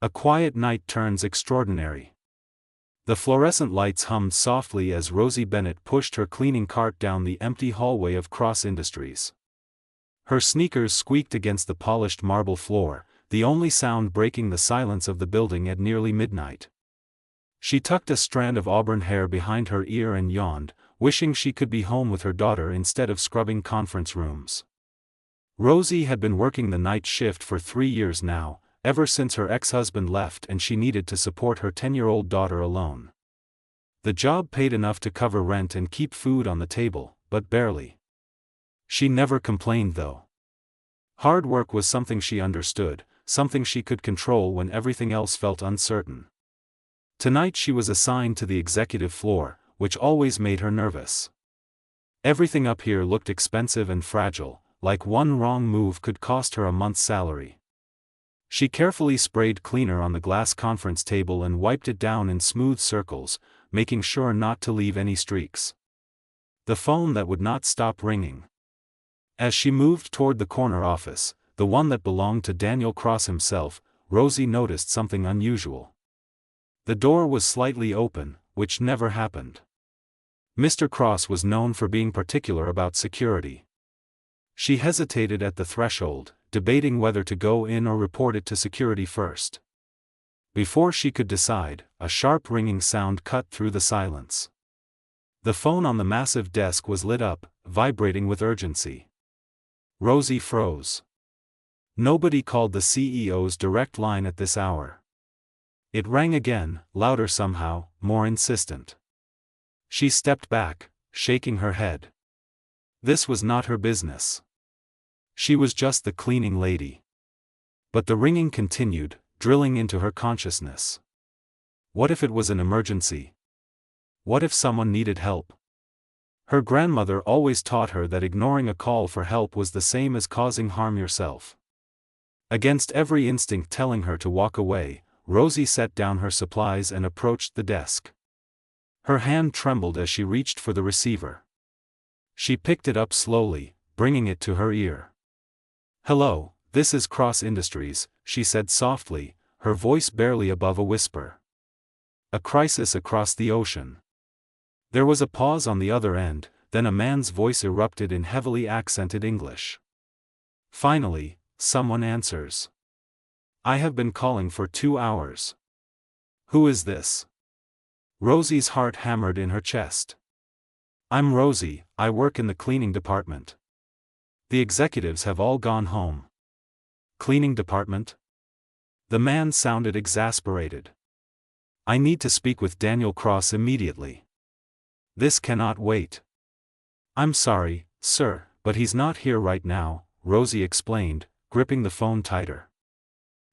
A quiet night turns extraordinary. The fluorescent lights hummed softly as Rosie Bennett pushed her cleaning cart down the empty hallway of Cross Industries. Her sneakers squeaked against the polished marble floor, the only sound breaking the silence of the building at nearly midnight. She tucked a strand of auburn hair behind her ear and yawned, wishing she could be home with her daughter instead of scrubbing conference rooms. Rosie had been working the night shift for 3 years now, ever since her ex-husband left and she needed to support her 10-year-old daughter alone. The job paid enough to cover rent and keep food on the table, but barely. She never complained though. Hard work was something she understood, something she could control when everything else felt uncertain. Tonight she was assigned to the executive floor, which always made her nervous. Everything up here looked expensive and fragile, like one wrong move could cost her a month's salary. She carefully sprayed cleaner on the glass conference table and wiped it down in smooth circles, making sure not to leave any streaks. The phone that would not stop ringing. As she moved toward the corner office, the one that belonged to Daniel Cross himself, Rosie noticed something unusual. The door was slightly open, which never happened. Mr. Cross was known for being particular about security. She hesitated at the threshold, debating whether to go in or report it to security first. Before she could decide, a sharp ringing sound cut through the silence. The phone on the massive desk was lit up, vibrating with urgency. Rosie froze. Nobody called the CEO's direct line at this hour. It rang again, louder somehow, more insistent. She stepped back, shaking her head. This was not her business. She was just the cleaning lady. But the ringing continued, drilling into her consciousness. What if it was an emergency? What if someone needed help? Her grandmother always taught her that ignoring a call for help was the same as causing harm yourself. Against every instinct telling her to walk away, Rosie set down her supplies and approached the desk. Her hand trembled as she reached for the receiver. She picked it up slowly, bringing it to her ear. "Hello, this is Cross Industries," she said softly, her voice barely above a whisper. "A crisis across the ocean." There was a pause on the other end, then a man's voice erupted in heavily accented English. Finally, someone answers. "I have been calling for 2 hours. Who is this?" Rosie's heart hammered in her chest. "I'm Rosie, I work in the cleaning department. The executives have all gone home." "Cleaning department?" The man sounded exasperated. "I need to speak with Daniel Cross immediately. This cannot wait." "I'm sorry, sir, but he's not here right now," Rosie explained, gripping the phone tighter.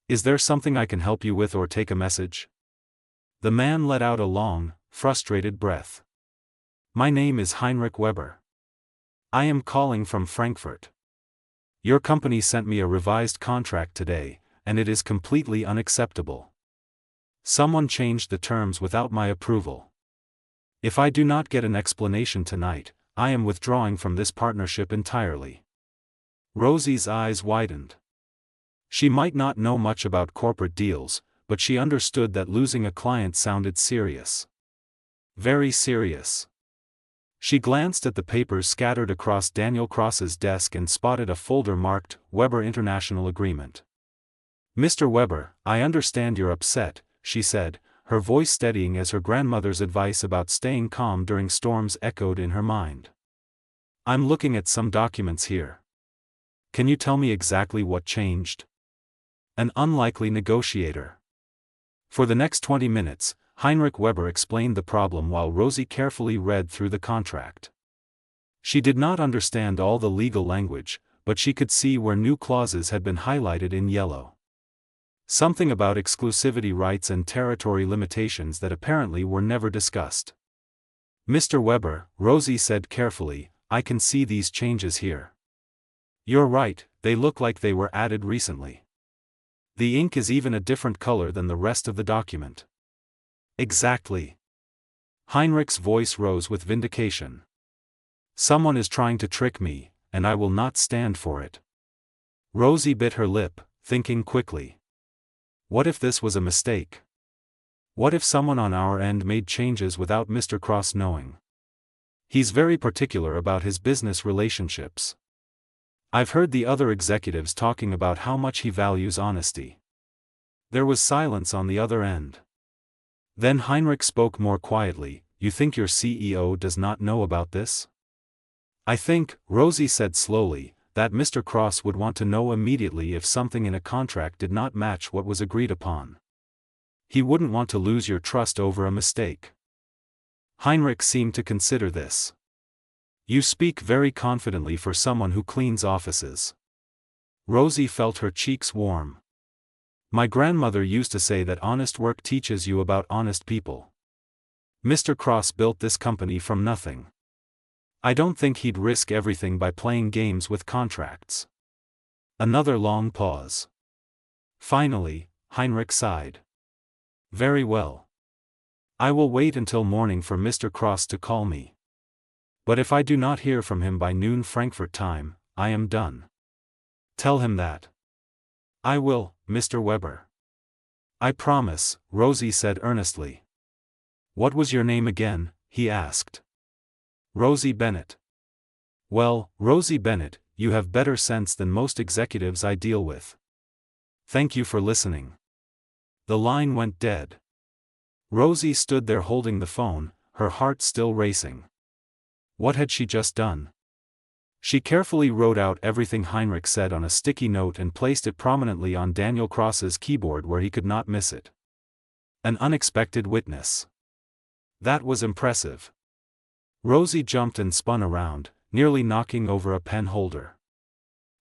"Is there something I can help you with or take a message?" The man let out a long, frustrated breath. "My name is Heinrich Weber. I am calling from Frankfurt. Your company sent me a revised contract today, and it is completely unacceptable. Someone changed the terms without my approval. If I do not get an explanation tonight, I am withdrawing from this partnership entirely." Rosie's eyes widened. She might not know much about corporate deals, but she understood that losing a client sounded serious. Very serious. She glanced at the papers scattered across Daniel Cross's desk and spotted a folder marked Weber International Agreement. "Mr. Weber, I understand you're upset," she said, her voice steadying as her grandmother's advice about staying calm during storms echoed in her mind. "I'm looking at some documents here. Can you tell me exactly what changed?" An unlikely negotiator. For the next 20 minutes, Heinrich Weber explained the problem while Rosie carefully read through the contract. She did not understand all the legal language, but she could see where new clauses had been highlighted in yellow. Something about exclusivity rights and territory limitations that apparently were never discussed. "Mr. Weber," Rosie said carefully, "I can see these changes here. You're right, they look like they were added recently. The ink is even a different color than the rest of the document." "Exactly." Heinrich's voice rose with vindication. "Someone is trying to trick me, and I will not stand for it." Rosie bit her lip, thinking quickly. What if this was a mistake? What if someone on our end made changes without Mr. Cross knowing? He's very particular about his business relationships. I've heard the other executives talking about how much he values honesty. There was silence on the other end. Then Heinrich spoke more quietly. You think your CEO does not know about this? I think, Rosie said slowly, that Mr. Cross would want to know immediately if something in a contract did not match what was agreed upon. He wouldn't want to lose your trust over a mistake. Heinrich seemed to consider this. You speak very confidently for someone who cleans offices. Rosie felt her cheeks warm. My grandmother used to say that honest work teaches you about honest people. Mr. Cross built this company from nothing. I don't think he'd risk everything by playing games with contracts. Another long pause. Finally, Heinrich sighed. Very well. I will wait until morning for Mr. Cross to call me. But if I do not hear from him by noon Frankfurt time, I am done. Tell him that. I will, Mr. Weber. I promise, Rosie said earnestly. What was your name again? He asked. Rosie Bennett. Well, Rosie Bennett, you have better sense than most executives I deal with. Thank you for listening. The line went dead. Rosie stood there holding the phone, her heart still racing. What had she just done? She carefully wrote out everything Heinrich said on a sticky note and placed it prominently on Daniel Cross's keyboard where he could not miss it. An unexpected witness. That was impressive. Rosie jumped and spun around, nearly knocking over a pen holder.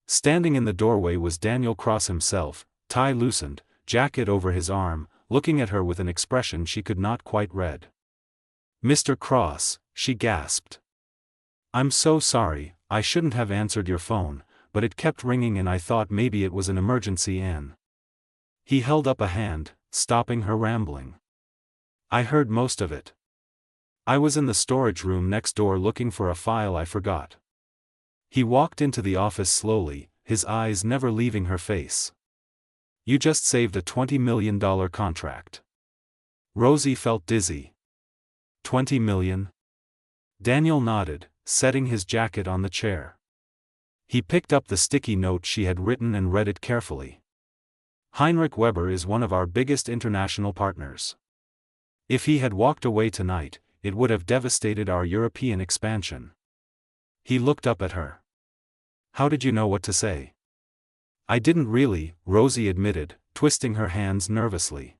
Standing in the doorway was Daniel Cross himself, tie loosened, jacket over his arm, looking at her with an expression she could not quite read. Mr. Cross, she gasped. I'm so sorry, I shouldn't have answered your phone, but it kept ringing and I thought maybe it was an emergency. He held up a hand, stopping her rambling. I heard most of it. I was in the storage room next door looking for a file I forgot. He walked into the office slowly, his eyes never leaving her face. You just saved a $20 million contract. Rosie felt dizzy. 20 million? Daniel nodded, setting his jacket on the chair. He picked up the sticky note she had written and read it carefully. Heinrich Weber is one of our biggest international partners. If he had walked away tonight, it would have devastated our European expansion. He looked up at her. How did you know what to say? I didn't really, Rosie admitted, twisting her hands nervously.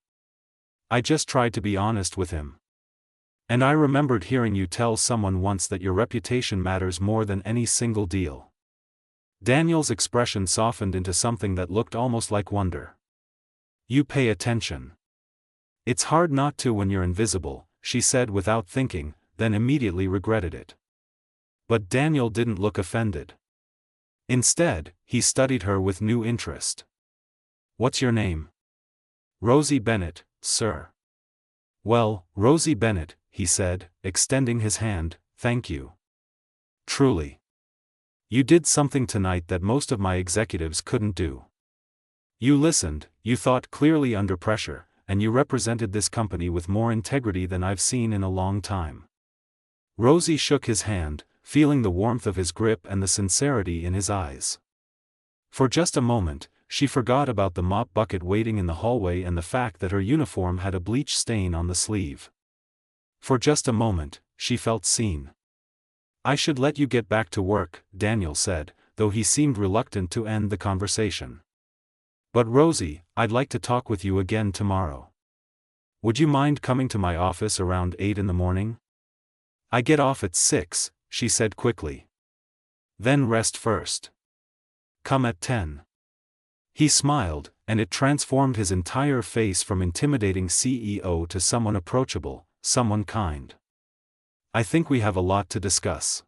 I just tried to be honest with him. And I remembered hearing you tell someone once that your reputation matters more than any single deal. Daniel's expression softened into something that looked almost like wonder. You pay attention. It's hard not to when you're invisible, she said without thinking, then immediately regretted it. But Daniel didn't look offended. Instead, he studied her with new interest. What's your name? Rosie Bennett, sir. Well, Rosie Bennett, he said, extending his hand, thank you. Truly. You did something tonight that most of my executives couldn't do. You listened, you thought clearly under pressure, and you represented this company with more integrity than I've seen in a long time. Rosie shook his hand, feeling the warmth of his grip and the sincerity in his eyes. For just a moment, she forgot about the mop bucket waiting in the hallway and the fact that her uniform had a bleach stain on the sleeve. For just a moment, she felt seen. I should let you get back to work, Daniel said, though he seemed reluctant to end the conversation. But Rosie, I'd like to talk with you again tomorrow. Would you mind coming to my office around 8 in the morning? I get off at 6, she said quickly. Then rest first. Come at 10. He smiled, and it transformed his entire face from intimidating CEO to someone approachable, someone kind. I think we have a lot to discuss.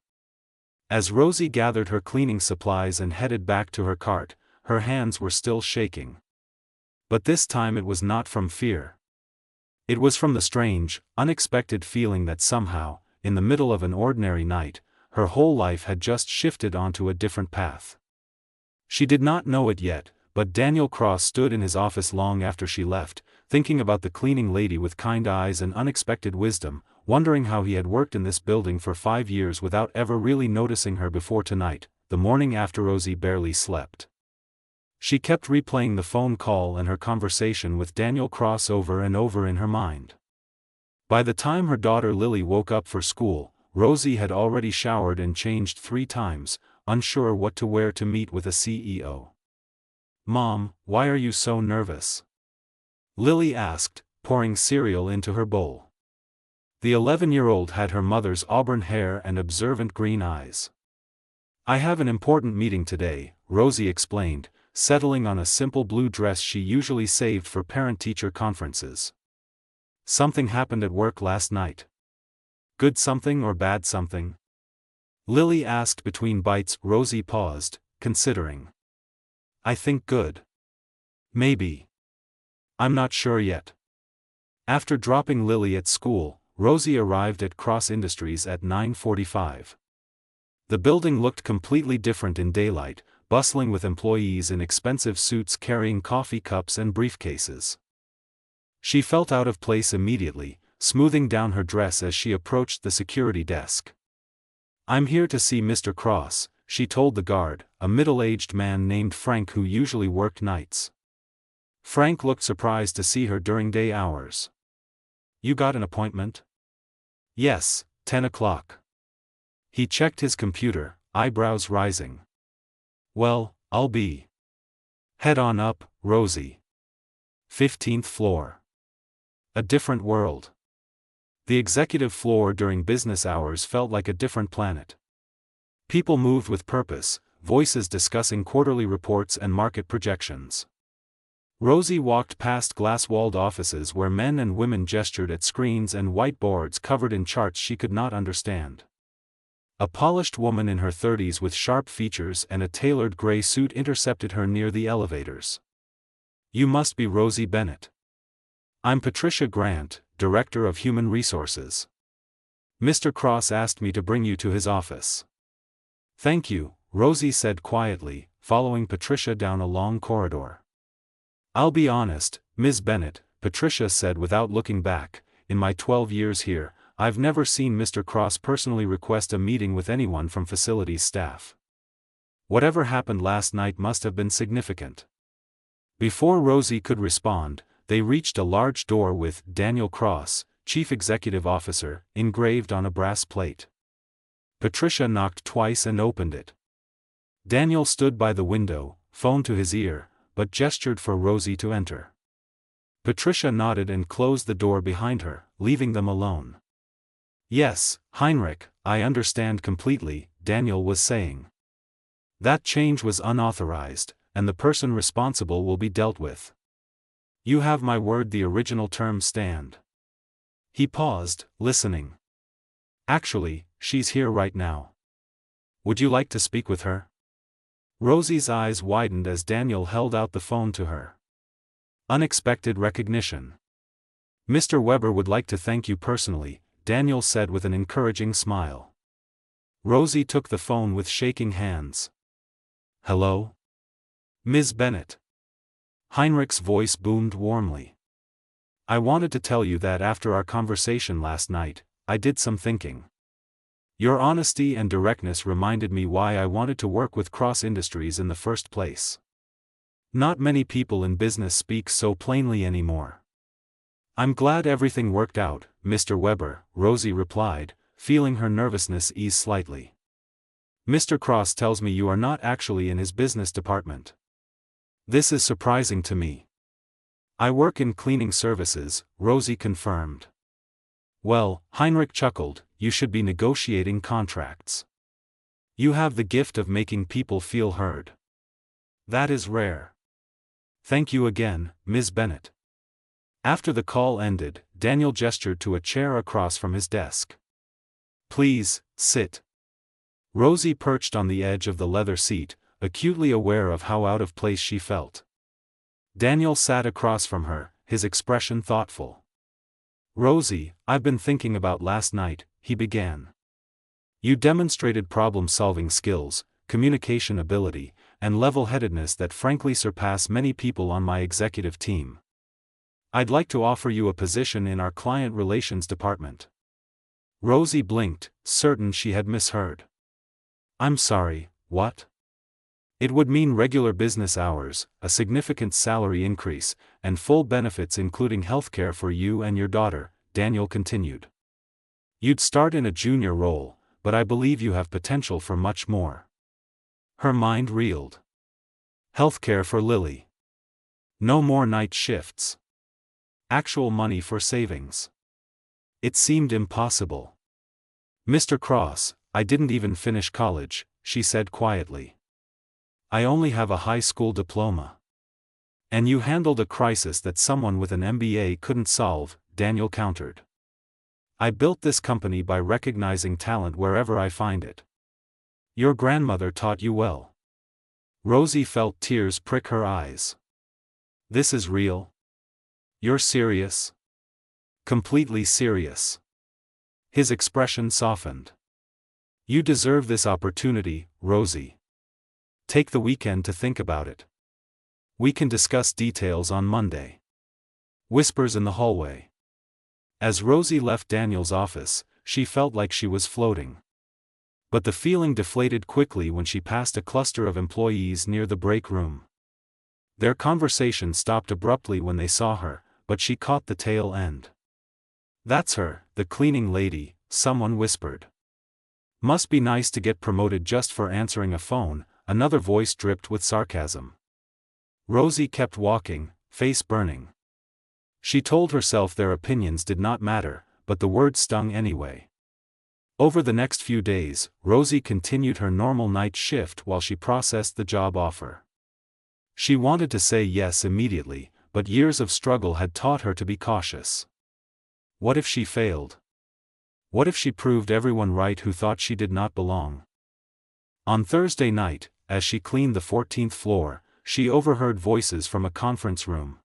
As Rosie gathered her cleaning supplies and headed back to her cart, her hands were still shaking. But this time it was not from fear. It was from the strange, unexpected feeling that somehow, in the middle of an ordinary night, her whole life had just shifted onto a different path. She did not know it yet, but Daniel Cross stood in his office long after she left, thinking about the cleaning lady with kind eyes and unexpected wisdom, wondering how he had worked in this building for 5 years without ever really noticing her before tonight, the morning after Rosie barely slept. She kept replaying the phone call and her conversation with Daniel Cross over and over in her mind. By the time her daughter Lily woke up for school, Rosie had already showered and changed 3 times, unsure what to wear to meet with a CEO. "Mom, why are you so nervous?" Lily asked, pouring cereal into her bowl. The 11-year-old had her mother's auburn hair and observant green eyes. "I have an important meeting today," Rosie explained, settling on a simple blue dress she usually saved for parent-teacher conferences. "Something happened at work last night." "Good something or bad something?" Lily asked between bites. Rosie paused, considering. "I think good. Maybe. I'm not sure yet." After dropping Lily at school, Rosie arrived at Cross Industries at 9:45. The building looked completely different in daylight, bustling with employees in expensive suits carrying coffee cups and briefcases. She felt out of place immediately, smoothing down her dress as she approached the security desk. "I'm here to see Mr. Cross," she told the guard, a middle-aged man named Frank who usually worked nights. Frank looked surprised to see her during day hours. "You got an appointment?" "Yes, 10 o'clock. He checked his computer, eyebrows rising. "Well, I'll be." "Head on up, Rosie. 15th floor. A different world." The executive floor during business hours felt like a different planet. People moved with purpose, voices discussing quarterly reports and market projections. Rosie walked past glass-walled offices where men and women gestured at screens and whiteboards covered in charts she could not understand. A polished woman in her 30s with sharp features and a tailored gray suit intercepted her near the elevators. "You must be Rosie Bennett." "I'm Patricia Grant, Director of Human Resources. Mr. Cross asked me to bring you to his office." "Thank you," Rosie said quietly, following Patricia down a long corridor. "I'll be honest, Ms. Bennett," Patricia said without looking back, "in my 12 years here, I've never seen Mr. Cross personally request a meeting with anyone from facilities staff. Whatever happened last night must have been significant." Before Rosie could respond, they reached a large door with "Daniel Cross, Chief Executive Officer," engraved on a brass plate. Patricia knocked twice and opened it. Daniel stood by the window, phone to his ear, but gestured for Rosie to enter. Patricia nodded and closed the door behind her, leaving them alone. "Yes, Heinrich, I understand completely," Daniel was saying. "That change was unauthorized, and the person responsible will be dealt with. You have my word, the original terms stand." He paused, listening. "Actually, she's here right now. Would you like to speak with her?" Rosie's eyes widened as Daniel held out the phone to her. Unexpected recognition. "Mr. Weber would like to thank you personally," Daniel said with an encouraging smile. Rosie took the phone with shaking hands. "Hello? Ms. Bennett." Heinrich's voice boomed warmly. "I wanted to tell you that after our conversation last night, I did some thinking. Your honesty and directness reminded me why I wanted to work with Cross Industries in the first place. Not many people in business speak so plainly anymore." "I'm glad everything worked out, Mr. Weber," Rosie replied, feeling her nervousness ease slightly. "Mr. Cross tells me you are not actually in his business department. This is surprising to me." "I work in cleaning services," Rosie confirmed. "Well," Heinrich chuckled, "you should be negotiating contracts. You have the gift of making people feel heard. That is rare. Thank you again, Ms. Bennett." After the call ended, Daniel gestured to a chair across from his desk. "Please, sit." Rosie perched on the edge of the leather seat, acutely aware of how out of place she felt. Daniel sat across from her, his expression thoughtful. "Rosie, I've been thinking about last night," he began. "You demonstrated problem-solving skills, communication ability, and level-headedness that frankly surpass many people on my executive team. I'd like to offer you a position in our client relations department." Rosie blinked, certain she had misheard. "I'm sorry, what?" "It would mean regular business hours, a significant salary increase, and full benefits including healthcare for you and your daughter," Daniel continued. "You'd start in a junior role, but I believe you have potential for much more." Her mind reeled. Healthcare for Lily. No more night shifts. Actual money for savings. It seemed impossible. "Mr. Cross, I didn't even finish college," she said quietly. "I only have a high school diploma." "And you handled a crisis that someone with an MBA couldn't solve," Daniel countered. "I built this company by recognizing talent wherever I find it." "Your grandmother taught you well." Rosie felt tears prick her eyes. "This is real? You're serious?" "Completely serious." His expression softened. "You deserve this opportunity, Rosie. Take the weekend to think about it. We can discuss details on Monday." Whispers in the hallway. As Rosie left Daniel's office, she felt like she was floating. But the feeling deflated quickly when she passed a cluster of employees near the break room. Their conversation stopped abruptly when they saw her, but she caught the tail end. "That's her, the cleaning lady," someone whispered. "Must be nice to get promoted just for answering a phone," another voice dripped with sarcasm. Rosie kept walking, face burning. She told herself their opinions did not matter, but the words stung anyway. Over the next few days, Rosie continued her normal night shift while she processed the job offer. She wanted to say yes immediately, but years of struggle had taught her to be cautious. What if she failed? What if she proved everyone right who thought she did not belong? On Thursday night, as she cleaned the 14th floor, she overheard voices from a conference room.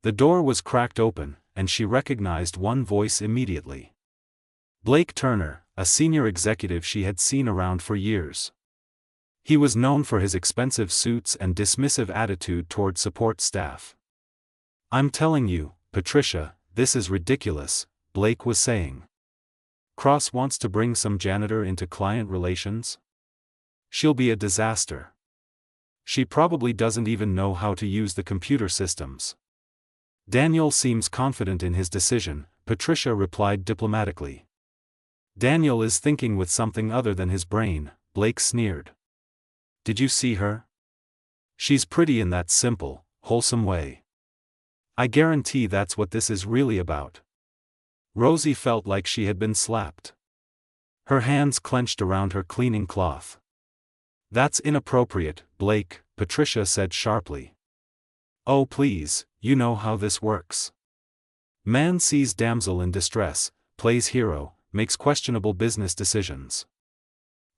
The door was cracked open, and she recognized one voice immediately. Blake Turner, a senior executive she had seen around for years. He was known for his expensive suits and dismissive attitude toward support staff. "I'm telling you, Patricia, this is ridiculous," Blake was saying. "Cross wants to bring some janitor into client relations? She'll be a disaster. She probably doesn't even know how to use the computer systems." "Daniel seems confident in his decision," Patricia replied diplomatically. "Daniel is thinking with something other than his brain," Blake sneered. "Did you see her? She's pretty in that simple, wholesome way. I guarantee that's what this is really about." Rosie felt like she had been slapped. Her hands clenched around her cleaning cloth. "That's inappropriate, Blake," Patricia said sharply. "Oh please, you know how this works. Man sees damsel in distress, plays hero, makes questionable business decisions.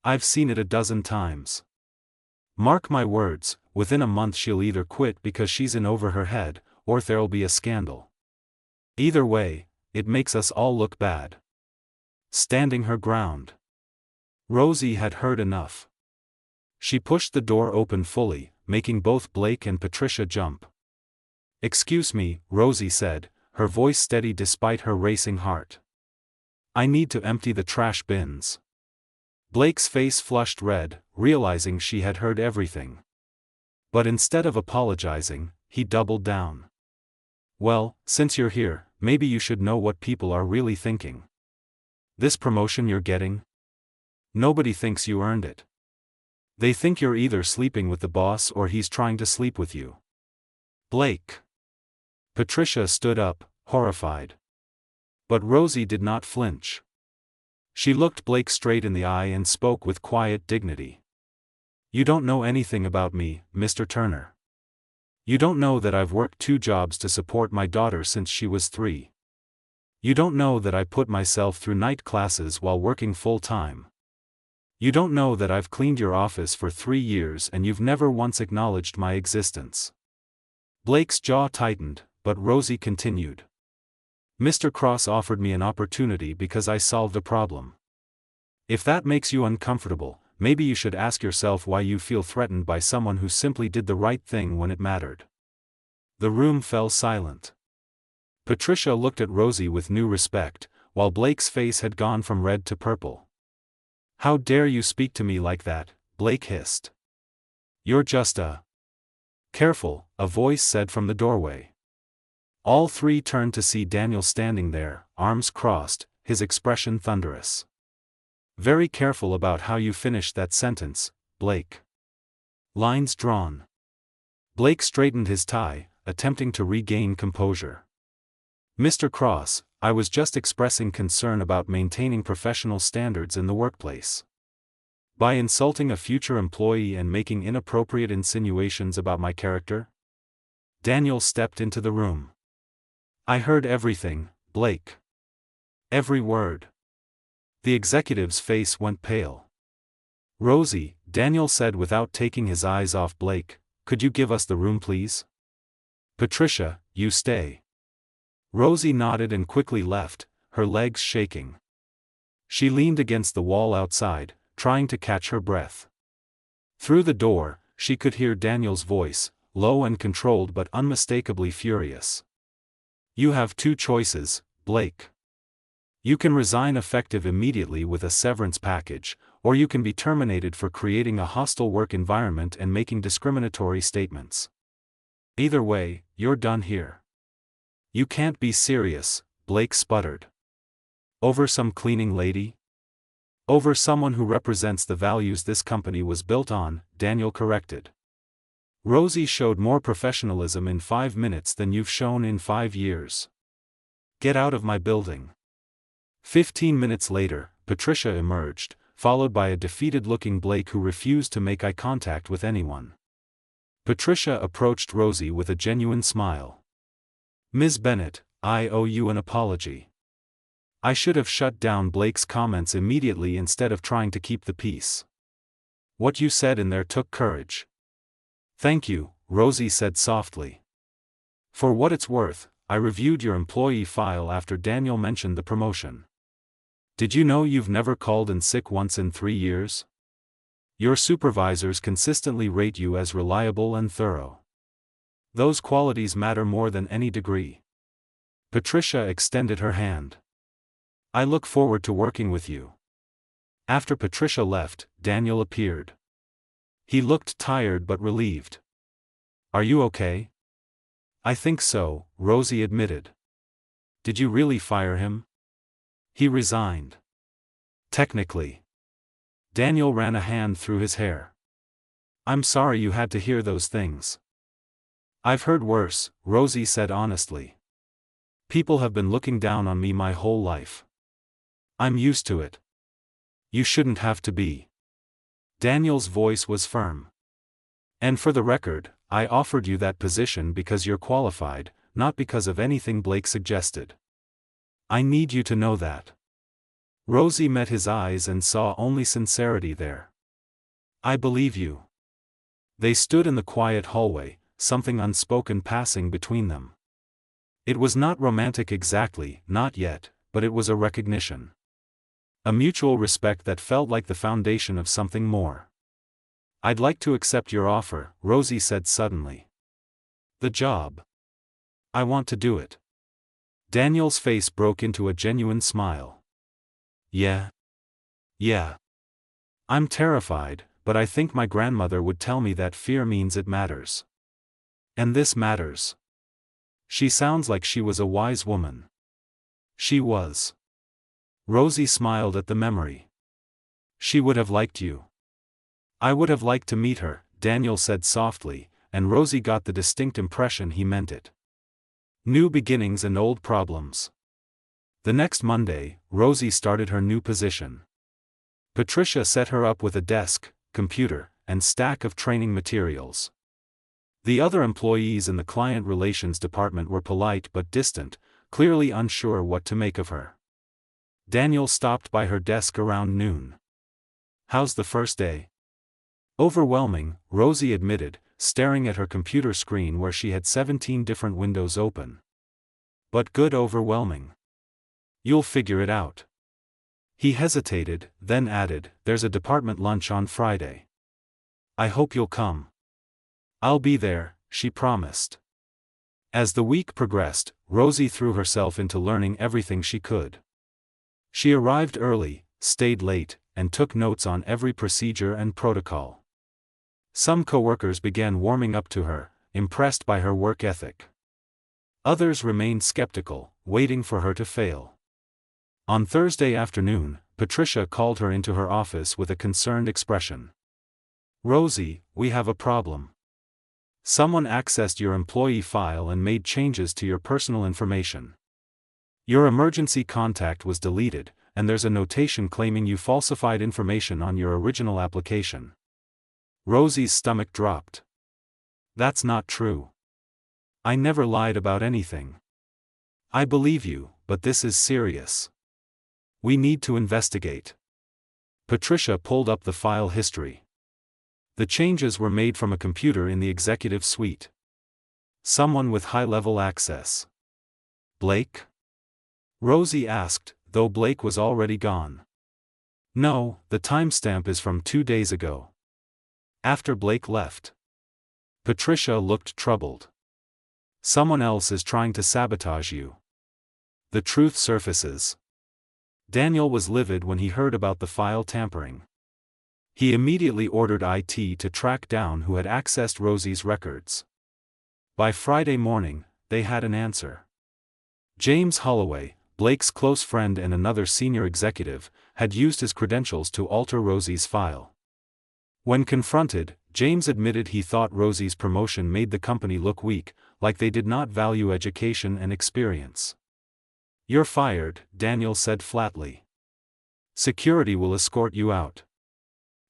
I've seen it a dozen times. Mark my words, within a month she'll either quit because she's in over her head, or there'll be a scandal. Either way, it makes us all look bad." Standing her ground. Rosie had heard enough. She pushed the door open fully, making both Blake and Patricia jump. "Excuse me," Rosie said, her voice steady despite her racing heart. "I need to empty the trash bins." Blake's face flushed red, realizing she had heard everything. But instead of apologizing, he doubled down. "Well, since you're here, maybe you should know what people are really thinking. This promotion you're getting? Nobody thinks you earned it. They think you're either sleeping with the boss or he's trying to sleep with you." "Blake." Patricia stood up, horrified. But Rosie did not flinch. She looked Blake straight in the eye and spoke with quiet dignity. "You don't know anything about me, Mr. Turner. You don't know that I've worked 2 jobs to support my daughter since she was 3. You don't know that I put myself through night classes while working full-time. You don't know that I've cleaned your office for 3 years and you've never once acknowledged my existence." Blake's jaw tightened, but Rosie continued. "Mr. Cross offered me an opportunity because I solved a problem. If that makes you uncomfortable, maybe you should ask yourself why you feel threatened by someone who simply did the right thing when it mattered." The room fell silent. Patricia looked at Rosie with new respect, while Blake's face had gone from red to purple. "How dare you speak to me like that?" Blake hissed. "You're just a—" "Careful," a voice said from the doorway. All three turned to see Daniel standing there, arms crossed, his expression thunderous. "Very careful about how you finish that sentence, Blake." Lines drawn. Blake straightened his tie, attempting to regain composure. "Mr. Cross, I was just expressing concern about maintaining professional standards in the workplace. By insulting a future employee and making inappropriate insinuations about my character?" Daniel stepped into the room. "I heard everything, Blake. Every word." The executive's face went pale. "Rosie," Daniel said without taking his eyes off Blake, "could you give us the room please?" "Patricia, you stay." Rosie nodded and quickly left, her legs shaking. She leaned against the wall outside, trying to catch her breath. Through the door, she could hear Daniel's voice, low and controlled but unmistakably furious. "You have two choices, Blake. You can resign effective immediately with a severance package, or you can be terminated for creating a hostile work environment and making discriminatory statements. Either way, you're done here." "You can't be serious," Blake sputtered. "Over some cleaning lady?" "Over someone who represents the values this company was built on," Daniel corrected. "Rosie showed more professionalism in 5 minutes than you've shown in 5 years. Get out of my building." 15 minutes later, Patricia emerged, followed by a defeated-looking Blake who refused to make eye contact with anyone. Patricia approached Rosie with a genuine smile. "Ms. Bennett, I owe you an apology. I should have shut down Blake's comments immediately instead of trying to keep the peace. What you said in there took courage." "Thank you," Rosie said softly. "For what it's worth, I reviewed your employee file after Daniel mentioned the promotion. Did you know you've never called in sick once in 3 years? Your supervisors consistently rate you as reliable and thorough. Those qualities matter more than any degree." Patricia extended her hand. "I look forward to working with you." After Patricia left, Daniel appeared. He looked tired but relieved. "Are you okay?" "I think so," Rosie admitted. "Did you really fire him?" "He resigned." "Technically." Daniel ran a hand through his hair. "I'm sorry you had to hear those things." "I've heard worse," Rosie said honestly. "People have been looking down on me my whole life. I'm used to it. You shouldn't have to be." Daniel's voice was firm. "And for the record, I offered you that position because you're qualified, not because of anything Blake suggested. I need you to know that." Rosie met his eyes and saw only sincerity there. "I believe you." They stood in the quiet hallway, something unspoken passing between them. It was not romantic exactly, not yet, but it was a recognition. A mutual respect that felt like the foundation of something more. "I'd like to accept your offer," Rosie said suddenly. "The job. I want to do it." Daniel's face broke into a genuine smile. Yeah. I'm terrified, but I think my grandmother would tell me that fear means it matters. And this matters." She sounds like she was a wise woman. She was. Rosie smiled at the memory. "She would have liked you." "I would have liked to meet her," Daniel said softly, and Rosie got the distinct impression he meant it. New beginnings and old problems. The next Monday, Rosie started her new position. Patricia set her up with a desk, computer, and stack of training materials. The other employees in the client relations department were polite but distant, clearly unsure what to make of her. Daniel stopped by her desk around noon. "How's the first day?" "Overwhelming," Rosie admitted, staring at her computer screen where she had 17 different windows open. "But good overwhelming. You'll figure it out." He hesitated, then added, "There's a department lunch on Friday. I hope you'll come." "I'll be there," she promised. As the week progressed, Rosie threw herself into learning everything she could. She arrived early, stayed late, and took notes on every procedure and protocol. Some coworkers began warming up to her, impressed by her work ethic. Others remained skeptical, waiting for her to fail. On Thursday afternoon, Patricia called her into her office with a concerned expression. "Rosie, we have a problem. Someone accessed your employee file and made changes to your personal information. Your emergency contact was deleted, and there's a notation claiming you falsified information on your original application." Rosie's stomach dropped. "That's not true. I never lied about anything." "I believe you, but this is serious. We need to investigate." Patricia pulled up the file history. The changes were made from a computer in the executive suite. Someone with high-level access. "Blake?" Rosie asked, though Blake was already gone. "No, the timestamp is from 2 days ago. After Blake left." Patricia looked troubled. "Someone else is trying to sabotage you." The truth surfaces. Daniel was livid when he heard about the file tampering. He immediately ordered IT to track down who had accessed Rosie's records. By Friday morning, they had an answer. James Holloway, Blake's close friend and another senior executive, had used his credentials to alter Rosie's file. When confronted, James admitted he thought Rosie's promotion made the company look weak, like they did not value education and experience. "You're fired," Daniel said flatly. "Security will escort you out."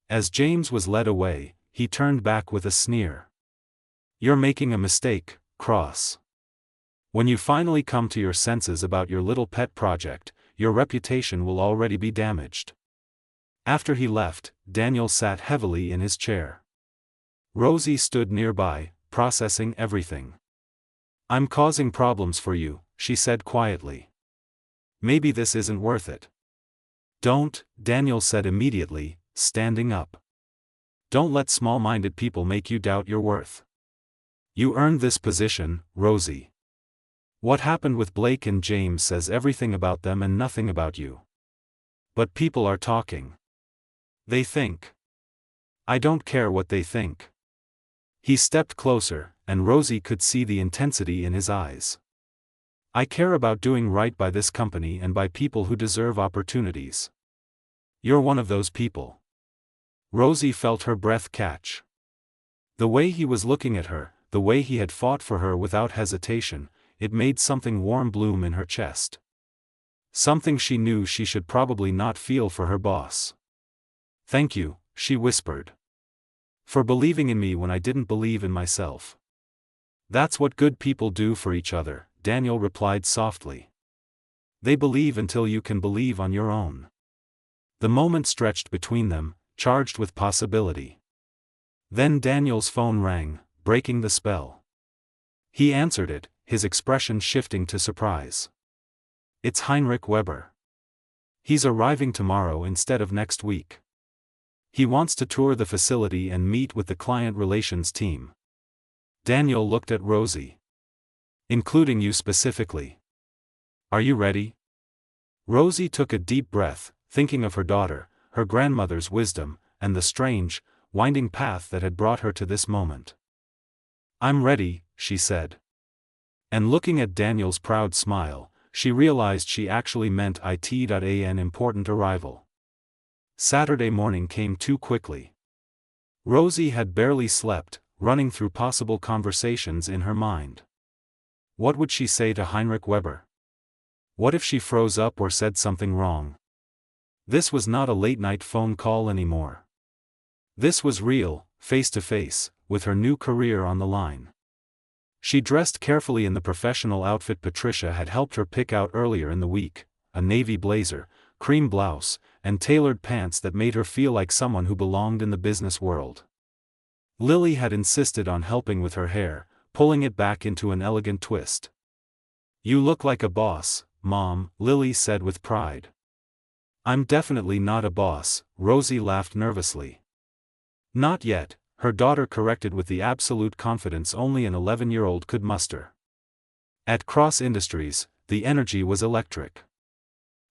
As James was led away, he turned back with a sneer. "You're making a mistake, Cross. When you finally come to your senses about your little pet project, your reputation will already be damaged." After he left, Daniel sat heavily in his chair. Rosie stood nearby, processing everything. "I'm causing problems for you," she said quietly. "Maybe this isn't worth it." "Don't," Daniel said immediately, standing up. "Don't let small-minded people make you doubt your worth. You earned this position, Rosie. What happened with Blake and James says everything about them and nothing about you. But people are talking. They think. I don't care what they think." He stepped closer, and Rosie could see the intensity in his eyes. "I care about doing right by this company and by people who deserve opportunities. You're one of those people." Rosie felt her breath catch. The way he was looking at her, the way he had fought for her without hesitation, it made something warm bloom in her chest. Something she knew she should probably not feel for her boss. "Thank you," she whispered. "For believing in me when I didn't believe in myself." "That's what good people do for each other," Daniel replied softly. "They believe until you can believe on your own." The moment stretched between them, charged with possibility. Then Daniel's phone rang, breaking the spell. He answered it, his expression shifting to surprise. "It's Heinrich Weber. He's arriving tomorrow instead of next week. He wants to tour the facility and meet with the client relations team." Daniel looked at Rosie. "Including you specifically. Are you ready?" Rosie took a deep breath, thinking of her daughter, her grandmother's wisdom, and the strange, winding path that had brought her to this moment. "I'm ready," she said. And looking at Daniel's proud smile, she realized she actually meant an important arrival. Saturday morning came too quickly. Rosie had barely slept, running through possible conversations in her mind. What would she say to Heinrich Weber? What if she froze up or said something wrong? This was not a late-night phone call anymore. This was real, face-to-face, with her new career on the line. She dressed carefully in the professional outfit Patricia had helped her pick out earlier in the week, a navy blazer, cream blouse, and tailored pants that made her feel like someone who belonged in the business world. Lily had insisted on helping with her hair, pulling it back into an elegant twist. "You look like a boss, Mom," Lily said with pride. I'm definitely not a boss, Rosie laughed nervously. Not yet, her daughter corrected with the absolute confidence only an 11-year-old could muster. At Cross Industries, the energy was electric.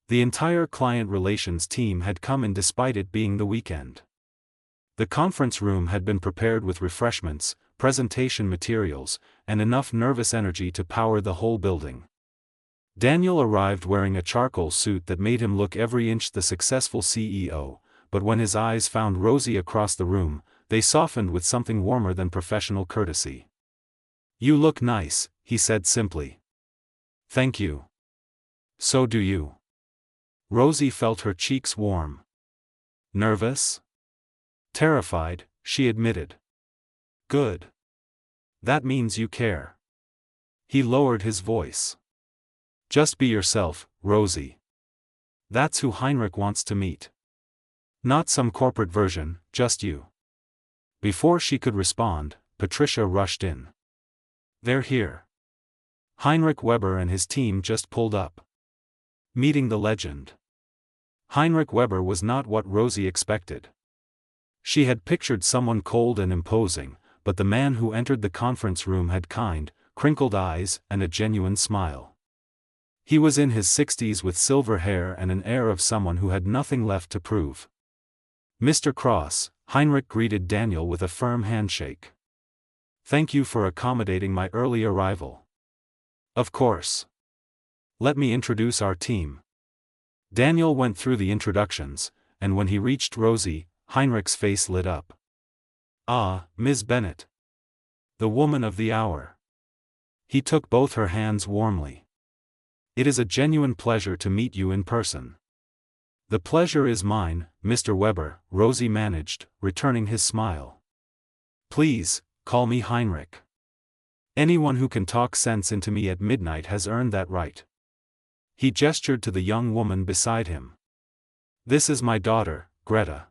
The entire client relations team had come in despite it being the weekend. The conference room had been prepared with refreshments, presentation materials, and enough nervous energy to power the whole building. Daniel arrived wearing a charcoal suit that made him look every inch the successful CEO, but when his eyes found Rosie across the room, they softened with something warmer than professional courtesy. "You look nice," he said simply. "Thank you. So do you." Rosie felt her cheeks warm. "Nervous?" "Terrified," she admitted. "Good. That means you care." He lowered his voice. "Just be yourself, Rosie. That's who Heinrich wants to meet. Not some corporate version, just you." Before she could respond, Patricia rushed in. "They're here. Heinrich Weber and his team just pulled up. Meeting the legend." Heinrich Weber was not what Rosie expected. She had pictured someone cold and imposing, but the man who entered the conference room had kind, crinkled eyes and a genuine smile. He was in his 60s with silver hair and an air of someone who had nothing left to prove. "Mr. Cross," Heinrich greeted Daniel with a firm handshake. "Thank you for accommodating my early arrival." "Of course. Let me introduce our team." Daniel went through the introductions, and when he reached Rosie, Heinrich's face lit up. "Ah, Ms. Bennett. The woman of the hour." He took both her hands warmly. "It is a genuine pleasure to meet you in person." "The pleasure is mine, Mr. Weber," Rosie managed, returning his smile. "Please, call me Heinrich. Anyone who can talk sense into me at midnight has earned that right." He gestured to the young woman beside him. "This is my daughter, Greta.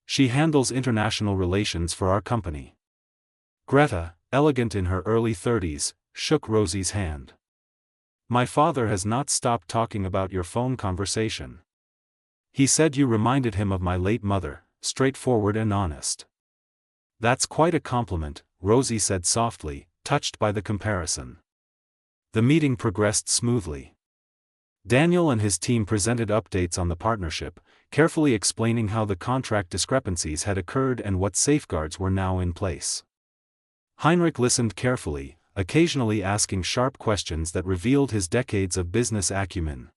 She handles international relations for our company." Greta, elegant in her early 30s, shook Rosie's hand. "My father has not stopped talking about your phone conversation. He said you reminded him of my late mother, straightforward and honest." "That's quite a compliment," Rosie said softly, touched by the comparison. The meeting progressed smoothly. Daniel and his team presented updates on the partnership, carefully explaining how the contract discrepancies had occurred and what safeguards were now in place. Heinrich listened carefully, occasionally asking sharp questions that revealed his decades of business acumen.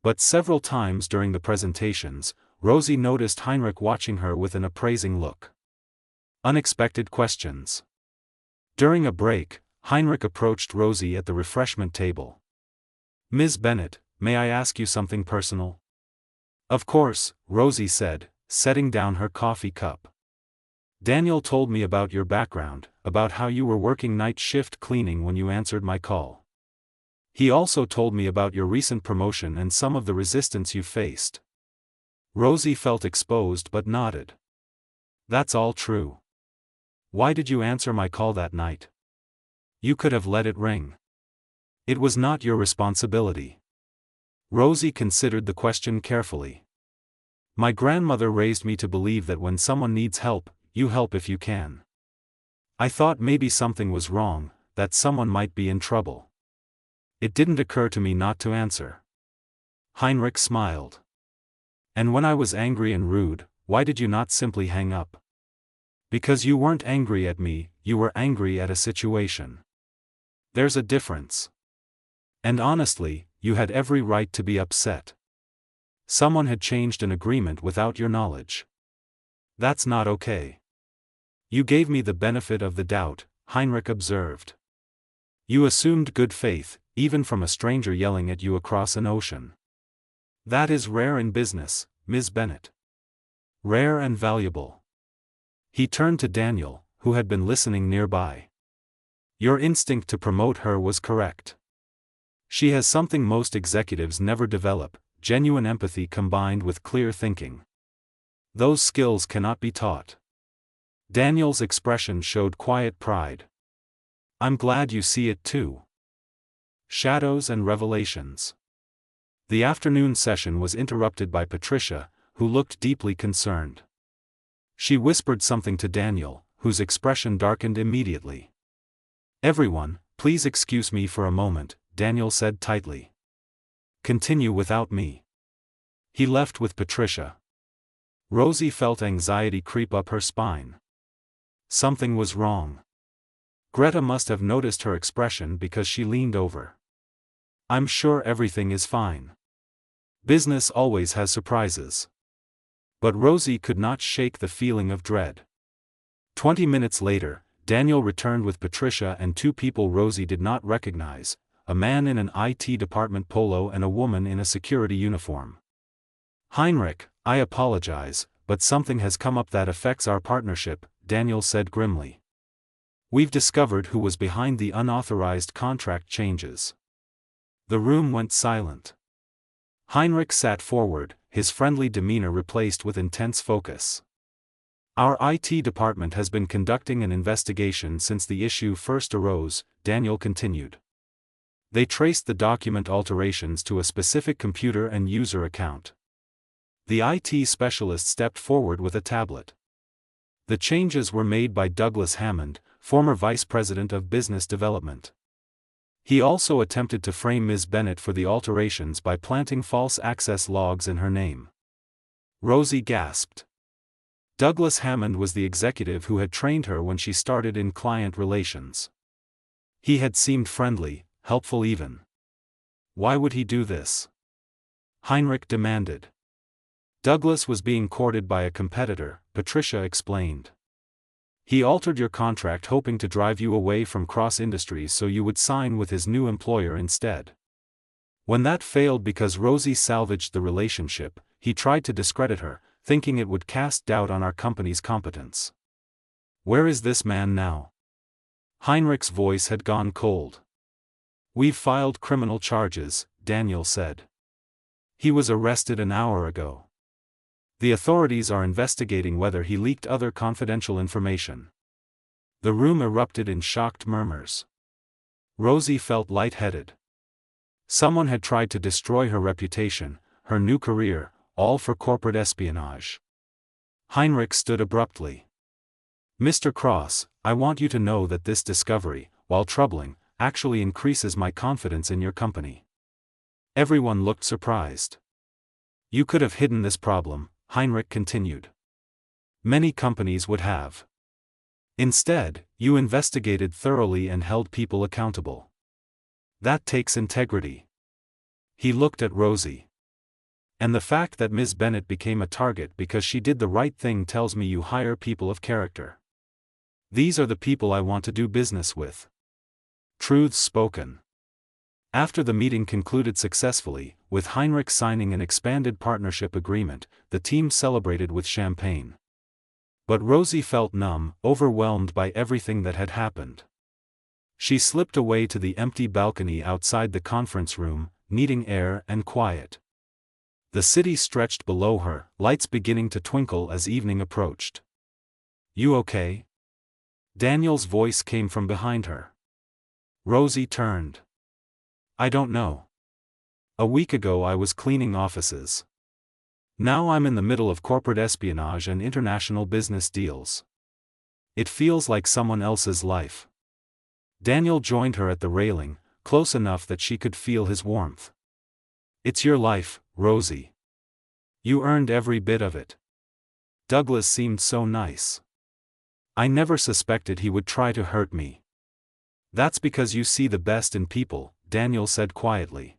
But several times during the presentations, Rosie noticed Heinrich watching her with an appraising look. Unexpected questions. During a break, Heinrich approached Rosie at the refreshment table. "Ms. Bennett, may I ask you something personal?" "Of course," Rosie said, setting down her coffee cup. "Daniel told me about your background, about how you were working night shift cleaning when you answered my call. He also told me about your recent promotion and some of the resistance you faced." Rosie felt exposed but nodded. "That's all true. Why did you answer my call that night? You could have let it ring. It was not your responsibility." Rosie considered the question carefully. "My grandmother raised me to believe that when someone needs help, you help if you can. I thought maybe something was wrong, that someone might be in trouble. It didn't occur to me not to answer." Heinrich smiled. "And when I was angry and rude, why did you not simply hang up?" "Because you weren't angry at me, you were angry at a situation. There's a difference. And honestly, you had every right to be upset. Someone had changed an agreement without your knowledge. That's not okay." "You gave me the benefit of the doubt," Heinrich observed. "You assumed good faith, even from a stranger yelling at you across an ocean. That is rare in business, Ms. Bennett. Rare and valuable." He turned to Daniel, who had been listening nearby. "Your instinct to promote her was correct. She has something most executives never develop, genuine empathy combined with clear thinking. Those skills cannot be taught." Daniel's expression showed quiet pride. "I'm glad you see it too. Shadows and revelations. The afternoon session was interrupted by Patricia, who looked deeply concerned. She whispered something to Daniel, whose expression darkened immediately. "Everyone, please excuse me for a moment," Daniel said tightly. "Continue without me." He left with Patricia. Rosie felt anxiety creep up her spine. Something was wrong. Greta must have noticed her expression because she leaned over. "I'm sure everything is fine. Business always has surprises." But Rosie could not shake the feeling of dread. 20 minutes later, Daniel returned with Patricia and two people Rosie did not recognize, a man in an IT department polo and a woman in a security uniform. "Heinrich, I apologize, but something has come up that affects our partnership," Daniel said grimly. "We've discovered who was behind the unauthorized contract changes." The room went silent. Heinrich sat forward, his friendly demeanor replaced with intense focus. "Our IT department has been conducting an investigation since the issue first arose," Daniel continued. "They traced the document alterations to a specific computer and user account." The IT specialist stepped forward with a tablet. The changes were made by Douglas Hammond, former vice president of business development. He also attempted to frame Ms. Bennett for the alterations by planting false access logs in her name. Rosie gasped. Douglas Hammond was the executive who had trained her when she started in client relations. He had seemed friendly, helpful even. Why would he do this? Heinrich demanded. Douglas was being courted by a competitor, Patricia explained. He altered your contract hoping to drive you away from cross industries so you would sign with his new employer instead. When that failed because Rosie salvaged the relationship, he tried to discredit her, thinking it would cast doubt on our company's competence. Where is this man now? Heinrich's voice had gone cold. We've filed criminal charges, Daniel said. He was arrested an hour ago. The authorities are investigating whether he leaked other confidential information. The room erupted in shocked murmurs. Rosie felt lightheaded. Someone had tried to destroy her reputation, her new career, all for corporate espionage. Heinrich stood abruptly. Mr. Cross, I want you to know that this discovery, while troubling, actually increases my confidence in your company. Everyone looked surprised. You could have hidden this problem, Heinrich continued. Many companies would have. Instead, you investigated thoroughly and held people accountable. That takes integrity. He looked at Rosie. And the fact that Ms. Bennett became a target because she did the right thing tells me you hire people of character. These are the people I want to do business with. Truths spoken. After the meeting concluded successfully, with Heinrich signing an expanded partnership agreement, the team celebrated with champagne. But Rosie felt numb, overwhelmed by everything that had happened. She slipped away to the empty balcony outside the conference room, needing air and quiet. The city stretched below her, lights beginning to twinkle as evening approached. You okay? Daniel's voice came from behind her. Rosie turned. I don't know. A week ago I was cleaning offices. Now I'm in the middle of corporate espionage and international business deals. It feels like someone else's life. Daniel joined her at the railing, close enough that she could feel his warmth. It's your life, Rosie. You earned every bit of it. Douglas seemed so nice. I never suspected he would try to hurt me. That's because you see the best in people, Daniel said quietly.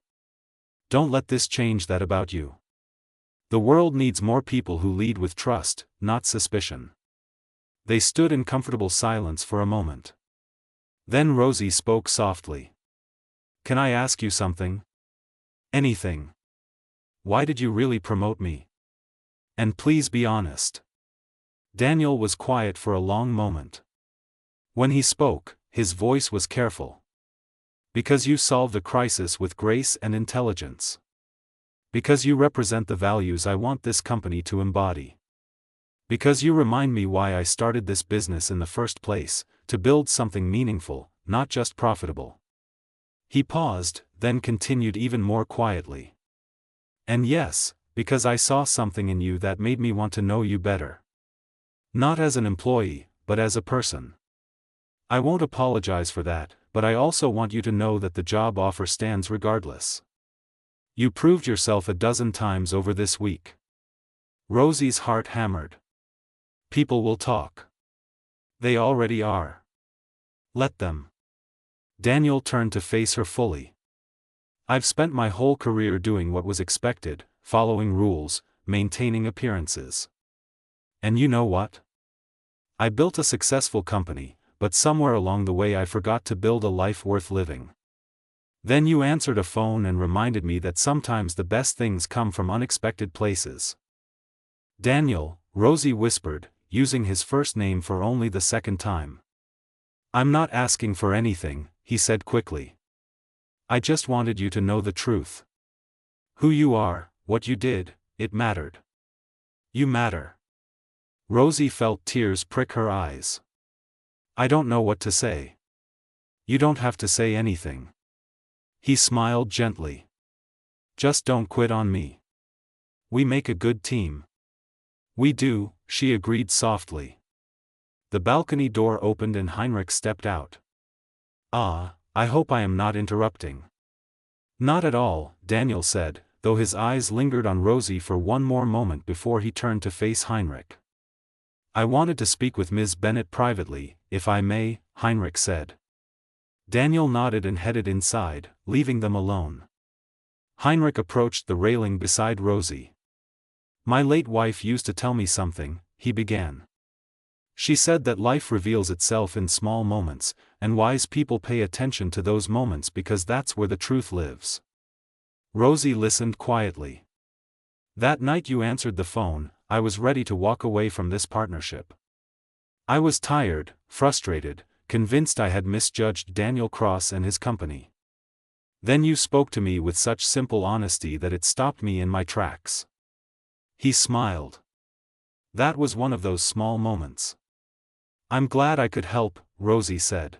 Don't let this change that about you. The world needs more people who lead with trust, not suspicion. They stood in comfortable silence for a moment. Then Rosie spoke softly. Can I ask you something? Anything. Why did you really promote me? And please be honest. Daniel was quiet for a long moment. When he spoke, his voice was careful. Because you solved a crisis with grace and intelligence. Because you represent the values I want this company to embody. Because you remind me why I started this business in the first place, to build something meaningful, not just profitable. He paused, then continued even more quietly. And yes, because I saw something in you that made me want to know you better. Not as an employee, but as a person. I won't apologize for that, but I also want you to know that the job offer stands regardless. You proved yourself a dozen times over this week. Rosie's heart hammered. People will talk. They already are. Let them. Daniel turned to face her fully. I've spent my whole career doing what was expected, following rules, maintaining appearances. And you know what? I built a successful company, but somewhere along the way I forgot to build a life worth living. Then you answered a phone and reminded me that sometimes the best things come from unexpected places. Daniel, Rosie whispered, using his first name for only the second time. I'm not asking for anything, he said quickly. I just wanted you to know the truth. Who you are, what you did, it mattered. You matter. Rosie felt tears prick her eyes. I don't know what to say. You don't have to say anything. He smiled gently. Just don't quit on me. We make a good team. We do, she agreed softly. The balcony door opened and Heinrich stepped out. I hope I am not interrupting. Not at all, Daniel said, though his eyes lingered on Rosie for one more moment before he turned to face Heinrich. I wanted to speak with Ms. Bennett privately, if I may, Heinrich said. Daniel nodded and headed inside, leaving them alone. Heinrich approached the railing beside Rosie. My late wife used to tell me something, he began. She said that life reveals itself in small moments, and wise people pay attention to those moments because that's where the truth lives. Rosie listened quietly. That night you answered the phone, I was ready to walk away from this partnership. I was tired, frustrated, convinced I had misjudged Daniel Cross and his company. Then you spoke to me with such simple honesty that it stopped me in my tracks. He smiled. That was one of those small moments. I'm glad I could help, Rosie said.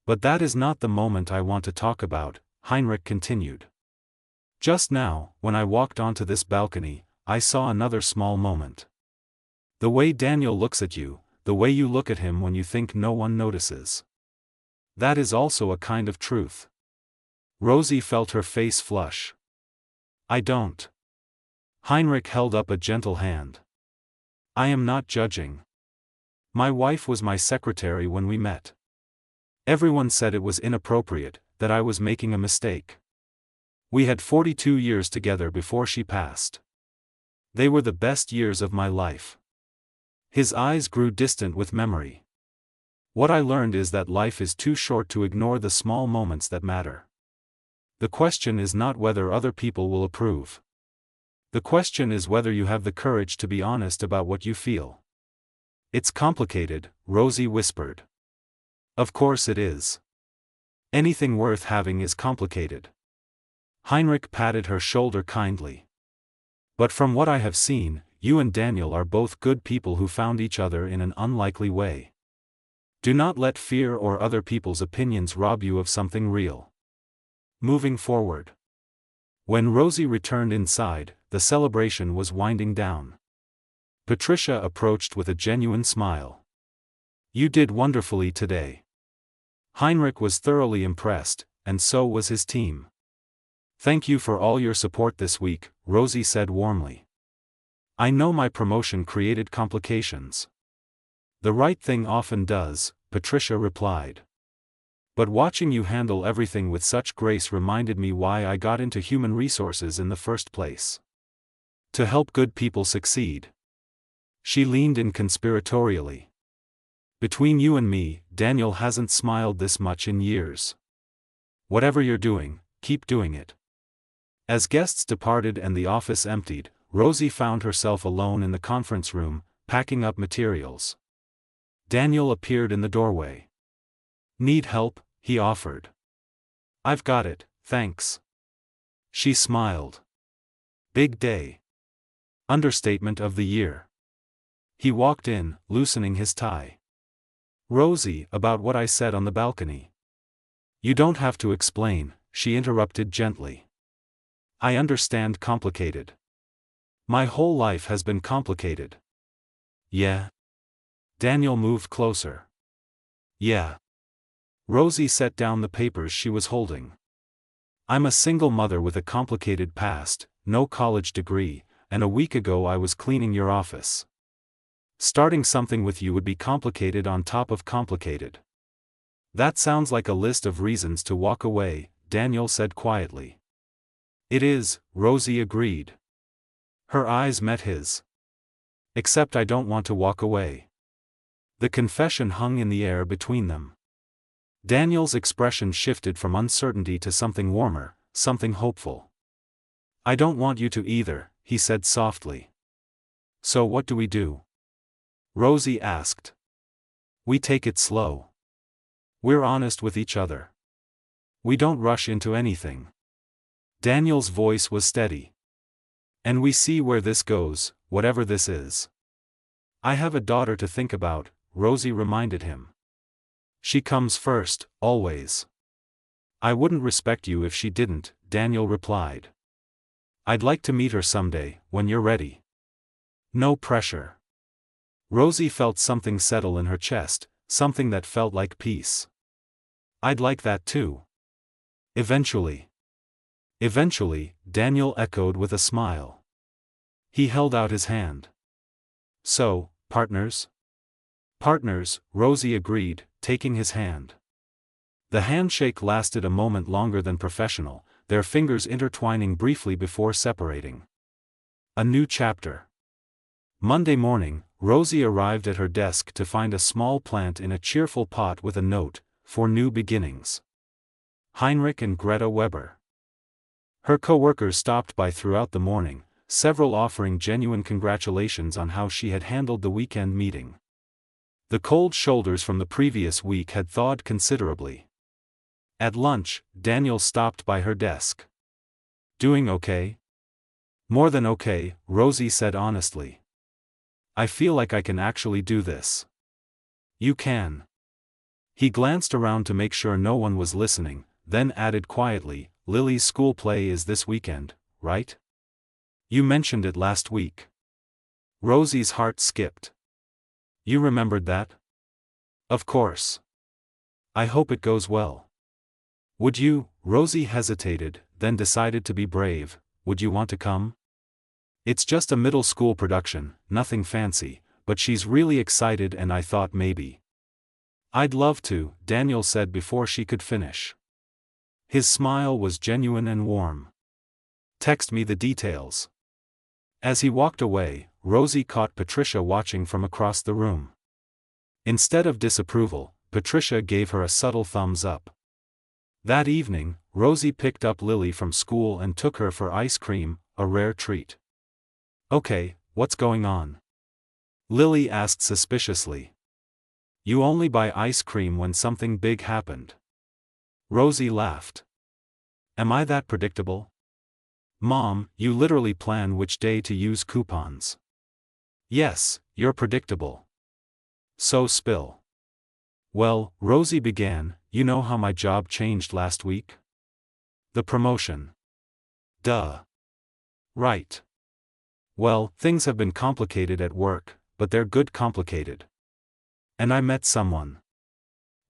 But that is not the moment I want to talk about, Heinrich continued. Just now, when I walked onto this balcony, I saw another small moment. The way Daniel looks at you, the way you look at him when you think no one notices. That is also a kind of truth. Rosie felt her face flush. I don't. Heinrich held up a gentle hand. I am not judging. My wife was my secretary when we met. Everyone said it was inappropriate, that I was making a mistake. We had 42 years together before she passed. They were the best years of my life. His eyes grew distant with memory. What I learned is that life is too short to ignore the small moments that matter. The question is not whether other people will approve. The question is whether you have the courage to be honest about what you feel. It's complicated, Rosie whispered. Of course it is. Anything worth having is complicated. Heinrich patted her shoulder kindly. But from what I have seen, you and Daniel are both good people who found each other in an unlikely way. Do not let fear or other people's opinions rob you of something real. Moving forward. When Rosie returned inside, the celebration was winding down. Patricia approached with a genuine smile. You did wonderfully today. Heinrich was thoroughly impressed, and so was his team. Thank you for all your support this week, Rosie said warmly. I know my promotion created complications. The right thing often does, Patricia replied. But watching you handle everything with such grace reminded me why I got into human resources in the first place. To help good people succeed. She leaned in conspiratorially. Between you and me, Daniel hasn't smiled this much in years. Whatever you're doing, keep doing it. As guests departed and the office emptied, Rosie found herself alone in the conference room, packing up materials. Daniel appeared in the doorway. Need help? He offered. I've got it, thanks. She smiled. Big day. Understatement of the year. He walked in, loosening his tie. Rosie, about what I said on the balcony. You don't have to explain, she interrupted gently. I understand complicated. My whole life has been complicated. Yeah? Daniel moved closer. Yeah. Rosie set down the papers she was holding. I'm a single mother with a complicated past, no college degree, and a week ago I was cleaning your office. Starting something with you would be complicated on top of complicated. That sounds like a list of reasons to walk away, Daniel said quietly. It is, Rosie agreed. Her eyes met his. Except I don't want to walk away. The confession hung in the air between them. Daniel's expression shifted from uncertainty to something warmer, something hopeful. I don't want you to either, he said softly. So what do we do? Rosie asked. We take it slow. We're honest with each other. We don't rush into anything. Daniel's voice was steady. And we see where this goes, whatever this is. I have a daughter to think about, Rosie reminded him. She comes first, always. I wouldn't respect you if she didn't, Daniel replied. I'd like to meet her someday, when you're ready. No pressure. Rosie felt something settle in her chest, something that felt like peace. I'd like that too. Eventually. Eventually, Daniel echoed with a smile. He held out his hand. So, partners? Partners, Rosie agreed, taking his hand. The handshake lasted a moment longer than professional, their fingers intertwining briefly before separating. A new chapter. Monday morning, Rosie arrived at her desk to find a small plant in a cheerful pot with a note, for new beginnings. Heinrich and Greta Weber. Her co-workers stopped by throughout the morning, several offering genuine congratulations on how she had handled the weekend meeting. The cold shoulders from the previous week had thawed considerably. At lunch, Daniel stopped by her desk. Doing okay? More than okay, Rosie said honestly. I feel like I can actually do this. You can. He glanced around to make sure no one was listening, then added quietly, Lily's school play is this weekend, right? You mentioned it last week. Rosie's heart skipped. You remembered that? Of course. I hope it goes well. Would you? Rosie hesitated, then decided to be brave. Would you want to come? It's just a middle school production, nothing fancy, but she's really excited and I thought maybe. I'd love to, Daniel said before she could finish. His smile was genuine and warm. Text me the details. As he walked away, Rosie caught Patricia watching from across the room. Instead of disapproval, Patricia gave her a subtle thumbs up. That evening, Rosie picked up Lily from school and took her for ice cream, a rare treat. Okay, what's going on? Lily asked suspiciously. You only buy ice cream when something big happened. Rosie laughed. Am I that predictable? Mom, you literally plan which day to use coupons. Yes, you're predictable. So spill. Well, Rosie began, you know how my job changed last week? The promotion. Duh. Right. Well, things have been complicated at work, but they're good complicated. And I met someone.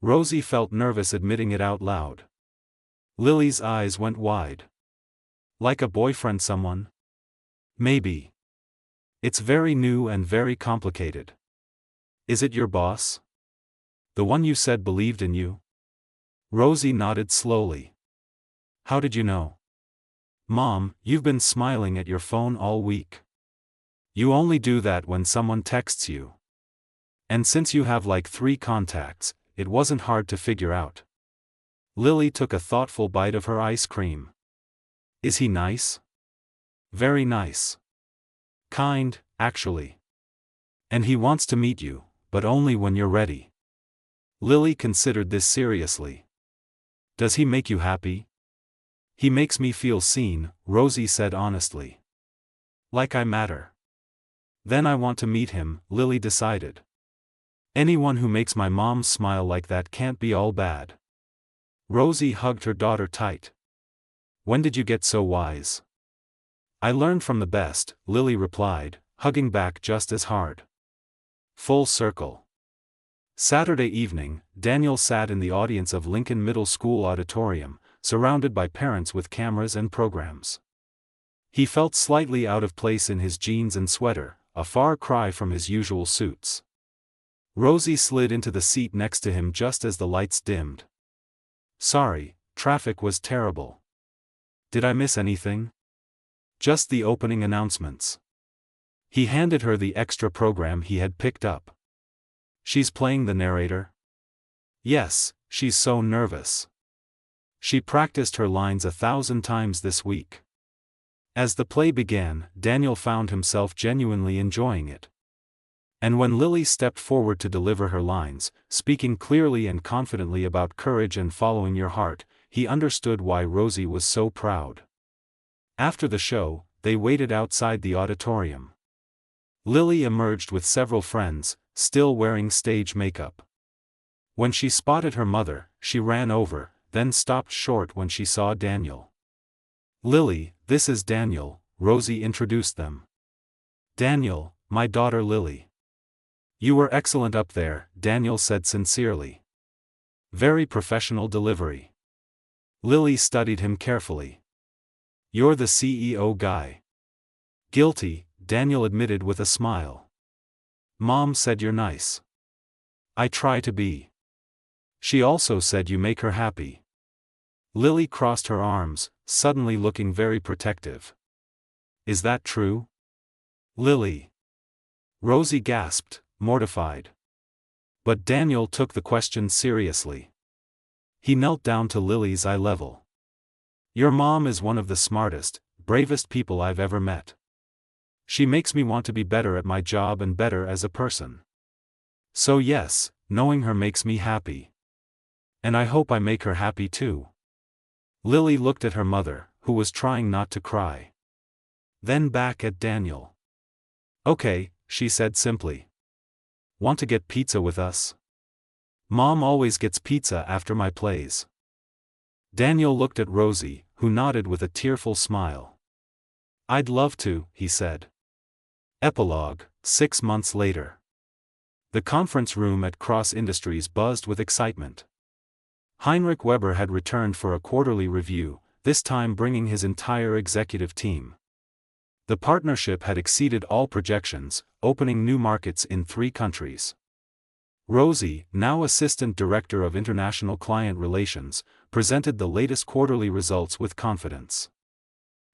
Rosie felt nervous admitting it out loud. Lily's eyes went wide. Like a boyfriend someone? Maybe. It's very new and very complicated. Is it your boss? The one you said believed in you? Rosie nodded slowly. How did you know? Mom, you've been smiling at your phone all week. You only do that when someone texts you. And since you have like 3 contacts, it wasn't hard to figure out. Lily took a thoughtful bite of her ice cream. Is he nice? Very nice. Kind, actually. And he wants to meet you, but only when you're ready. Lily considered this seriously. Does he make you happy? He makes me feel seen, Rosie said honestly. Like I matter. Then I want to meet him, Lily decided. Anyone who makes my mom smile like that can't be all bad. Rosie hugged her daughter tight. When did you get so wise? I learned from the best, Lily replied, hugging back just as hard. Full circle. Saturday evening, Daniel sat in the audience of Lincoln Middle School auditorium, surrounded by parents with cameras and programs. He felt slightly out of place in his jeans and sweater, a far cry from his usual suits. Rosie slid into the seat next to him just as the lights dimmed. Sorry, traffic was terrible. Did I miss anything? Just the opening announcements. He handed her the extra program he had picked up. She's playing the narrator? Yes, she's so nervous. She practiced her lines 1,000 times this week. As the play began, Daniel found himself genuinely enjoying it. And when Lily stepped forward to deliver her lines, speaking clearly and confidently about courage and following your heart, he understood why Rosie was so proud. After the show, they waited outside the auditorium. Lily emerged with several friends, still wearing stage makeup. When she spotted her mother, she ran over, then stopped short when she saw Daniel. Lily, this is Daniel, Rosie introduced them. Daniel, my daughter Lily. You were excellent up there, Daniel said sincerely. Very professional delivery. Lily studied him carefully. You're the CEO guy. Guilty, Daniel admitted with a smile. Mom said you're nice. I try to be. She also said you make her happy. Lily crossed her arms, suddenly looking very protective. Is that true? Lily. Rosie gasped, mortified. But Daniel took the question seriously. He knelt down to Lily's eye level. Your mom is one of the smartest, bravest people I've ever met. She makes me want to be better at my job and better as a person. So yes, knowing her makes me happy. And I hope I make her happy too. Lily looked at her mother, who was trying not to cry. Then back at Daniel. Okay, she said simply. Want to get pizza with us? Mom always gets pizza after my plays. Daniel looked at Rosie, who nodded with a tearful smile. I'd love to, he said. Epilogue, 6 months later. The conference room at Cross Industries buzzed with excitement. Heinrich Weber had returned for a quarterly review, this time bringing his entire executive team. The partnership had exceeded all projections, opening new markets in 3 countries. Rosie, now Assistant Director of International Client Relations, presented the latest quarterly results with confidence.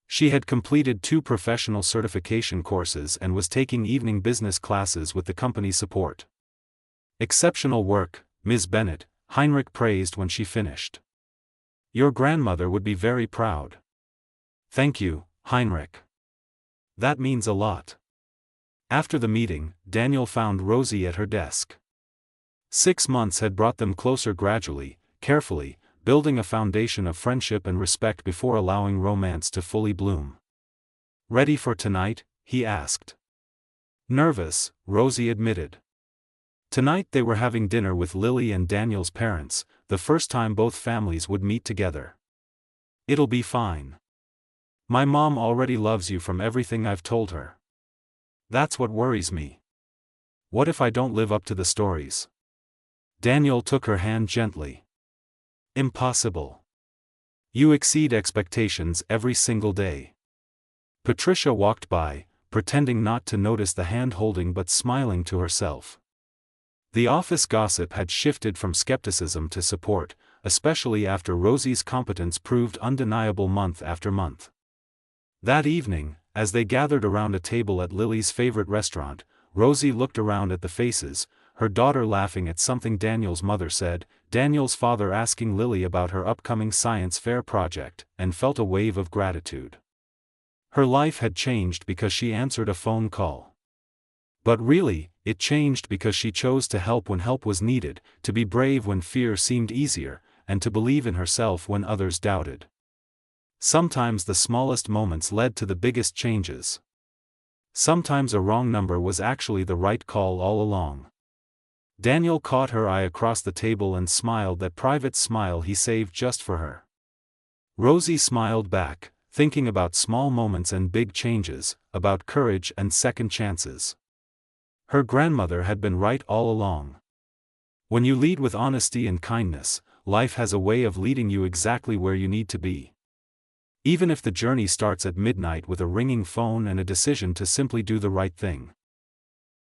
She had completed 2 professional certification courses and was taking evening business classes with the company's support. Exceptional work, Ms. Bennett, Heinrich praised when she finished. Your grandmother would be very proud. Thank you, Heinrich. That means a lot. After the meeting, Daniel found Rosie at her desk. 6 months had brought them closer gradually, carefully, building a foundation of friendship and respect before allowing romance to fully bloom. Ready for tonight? He asked. Nervous, Rosie admitted. Tonight they were having dinner with Lily and Daniel's parents, the first time both families would meet together. It'll be fine. My mom already loves you from everything I've told her. That's what worries me. What if I don't live up to the stories? Daniel took her hand gently. Impossible. You exceed expectations every single day. Patricia walked by, pretending not to notice the hand-holding but smiling to herself. The office gossip had shifted from skepticism to support, especially after Rosie's competence proved undeniable month after month. That evening, as they gathered around a table at Lily's favorite restaurant, Rosie looked around at the faces, her daughter laughing at something Daniel's mother said, Daniel's father asking Lily about her upcoming science fair project, and felt a wave of gratitude. Her life had changed because she answered a phone call. But really, it changed because she chose to help when help was needed, to be brave when fear seemed easier, and to believe in herself when others doubted. Sometimes the smallest moments led to the biggest changes. Sometimes a wrong number was actually the right call all along. Daniel caught her eye across the table and smiled that private smile he saved just for her. Rosie smiled back, thinking about small moments and big changes, about courage and second chances. Her grandmother had been right all along. When you lead with honesty and kindness, life has a way of leading you exactly where you need to be. Even if the journey starts at midnight with a ringing phone and a decision to simply do the right thing.